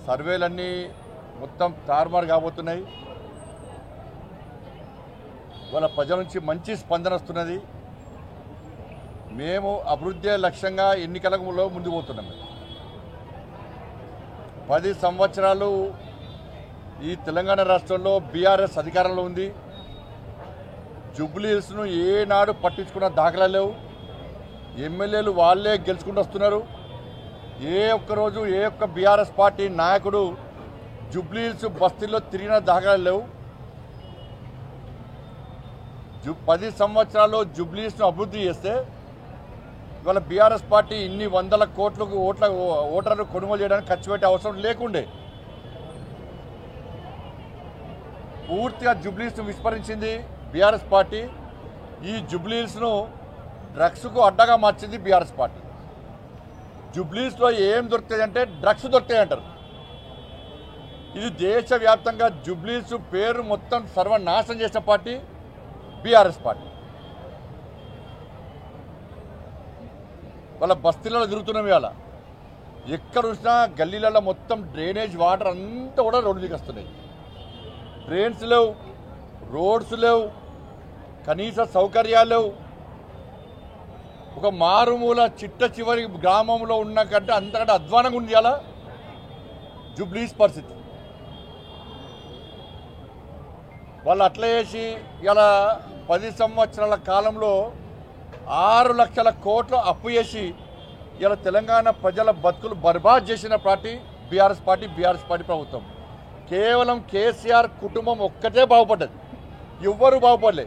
సర్వేలన్నీ మొత్తం తారుమారు కాబోతున్నాయి. వాళ్ళ ప్రజల నుంచి మంచి స్పందన వస్తున్నది. మేము అభివృద్ధి లక్ష్యంగా ఎన్నికలలో ముందుకు పోతున్నాం. 10 సంవత్సరాలు ఈ తెలంగాణ రాష్ట్రంలో బీఆర్ఎస్ అధికారంలో ఉంది. జూబ్లీ హిల్స్ను ఏనాడు పట్టించుకున్న దాఖలా లేవు. ఎమ్మెల్యేలు వాళ్ళే గెలుచుకుంటూ వస్తున్నారు. ఏ ఒక్కరోజు ఏ ఒక్క బీఆర్ఎస్ పార్టీ నాయకుడు జూబ్లీ హిల్స్ బస్తీల్లో తిరిగిన దాఖలా లేవు. 10 సంవత్సరాల్లో జూబ్లీ హిల్స్ను అభివృద్ధి చేస్తే ఇవాళ బీఆర్ఎస్ పార్టీ ఇన్ని వందల కోట్లకు ఓటర్లు కొనుగోలు చేయడానికి ఖర్చు పెట్టే అవసరం లేకుండే. పూర్తిగా జూబ్లీ హిల్స్ను విస్మరించింది బీఆర్ఎస్ పార్టీ. ఈ జూబ్లీ హిల్స్ను డ్రగ్స్కు అడ్డగా మార్చింది బీఆర్ఎస్ పార్టీ. జూబ్లీ హిల్స్లో ఏం దొరుకుతాయంటే డ్రగ్స్ దొరుకుతాయి అంటారు. ఇది దేశవ్యాప్తంగా జూబ్లీ హిల్స్ పేరు మొత్తం సర్వనాశనం చేసిన పార్టీ బీఆర్ఎస్ పార్టీ. వాళ్ళ బస్తీలలో తిరుగుతున్నాం. ఇవాళ ఎక్కడ చూసినా గల్లీలలో మొత్తం డ్రైనేజ్ వాటర్ అంతా కూడా రోడ్డు దిగి వస్తున్నాయి. డ్రైన్స్ లేవు, రోడ్స్ లేవు, కనీస సౌకర్యాలు లేవు. ఒక మారుమూల చిట్ట చివరి గ్రామంలో ఉన్న కంటే అంతకంటే అధ్వానంగా ఉంది ఇవాళ జూబ్లీ హిల్స్ పరిస్థితి. వాళ్ళు అట్లా చేసి ఇలా 10 సంవత్సరాల కాలంలో 6 లక్షల కోట్లు అప్పు చేసి ఇలా తెలంగాణ ప్రజల బతుకులు బర్బాద్ చేసిన పార్టీ బీఆర్ఎస్ పార్టీ ప్రభుత్వం. కేవలం కేసీఆర్ కుటుంబం ఒక్కటే బాగుపడ్డది, ఎవ్వరూ బాగుపడలే.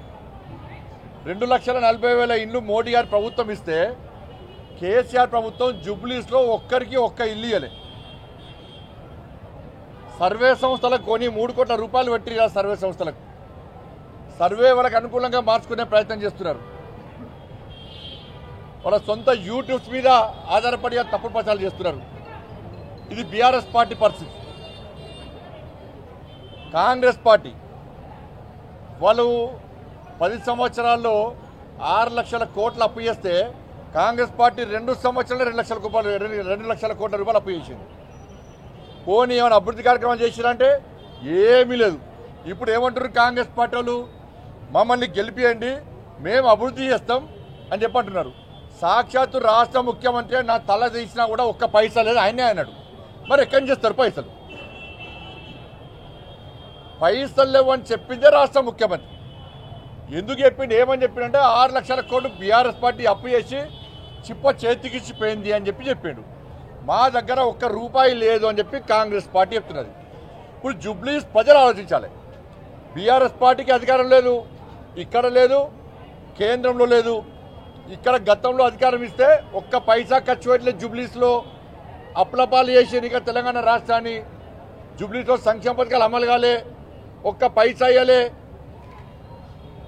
2,40,000 ఇండ్లు మోడీ గారి ప్రభుత్వం ఇస్తే కేసీఆర్ ప్రభుత్వం జూబ్లీస్లో ఒక్కరికి ఒక్క ఇల్లు ఇవ్వలే. సర్వే సంస్థలకు కొని 3 కోట్ల రూపాయలు పెట్టి సర్వే సంస్థలకు సర్వే వాళ్ళకి అనుకూలంగా మార్చుకునే ప్రయత్నం చేస్తున్నారు. వాళ్ళ సొంత యూట్యూబ్స్ మీద ఆధారపడి తప్పుడు ప్రచారాలు చేస్తున్నారు. ఇది బీఆర్ఎస్ పార్టీ పరిస్థితి. కాంగ్రెస్ పార్టీ వాళ్ళు 10 సంవత్సరాల్లో 6 లక్షల కోట్లు అప్పు చేస్తే కాంగ్రెస్ పార్టీ 2 సంవత్సరాల్లో 2 లక్షల కోట్ల రూపాయలు అప్పు చేసింది. పోనీ ఏమైనా అభివృద్ధి కార్యక్రమాలు చేసిరంటే ఏమీ లేదు. ఇప్పుడు ఏమంటారు కాంగ్రెస్ పార్టీ వాళ్ళు, మమ్మల్ని గెలిపియండి మేము అభివృద్ధి చేస్తాం అని చెప్పంటున్నారు. సాక్షాత్తు రాష్ట్ర ముఖ్యమంత్రి నా తల తీసినా కూడా ఒక్క పైసా లేదు ఆయనే అన్నాడు. మరి ఎక్కడి నుంచి చేస్తారు పైసలు? పైసలు లేవు అని చెప్పిందే రాష్ట్ర ముఖ్యమంత్రి. ఎందుకు చెప్పిండు, ఏమని చెప్పిండంటే 6 లక్షల కోట్లు బీఆర్ఎస్ పార్టీ అప్పు చేసి చిప్ప చేతికిచ్చిపోయింది అని చెప్పిండు. మా దగ్గర ఒక్క రూపాయి లేదు అని చెప్పి కాంగ్రెస్ పార్టీ చెప్తున్నది. ఇప్పుడు జూబ్లీ హిల్స్ ప్రజలు ఆలోచించాలి. బీఆర్ఎస్ పార్టీకి అధికారం లేదు, ఇక్కడ లేదు, కేంద్రంలో లేదు. ఇక్కడ గతంలో అధికారం ఇస్తే ఒక్క పైసా ఖర్చు పెట్టలేదు. జూబ్లీ హిల్స్లో అప్లపాలు చేసి ఇక తెలంగాణ రాష్ట్రాన్ని జూబ్లీ హిల్స్లో సంక్షేమ పథకాలు అమలు కాలే, ఒక్క పైసా ఇవ్వలే.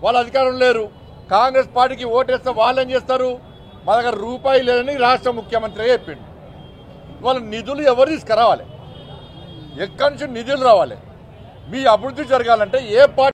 వాళ్ళ అధికారం లేరు. కాంగ్రెస్ పార్టీకి ఓటేస్తే వాళ్ళేం చేస్తారు, మా దగ్గర రూపాయి లేదని రాష్ట్ర ముఖ్యమంత్రి చెప్పిండు. వాళ్ళ నిధులు ఎవరు తీసుకురావాలి, ఎక్కడి నుంచి నిధులు రావాలి? మీ అభివృద్ధి జరగాలంటే ఏ పార్టీ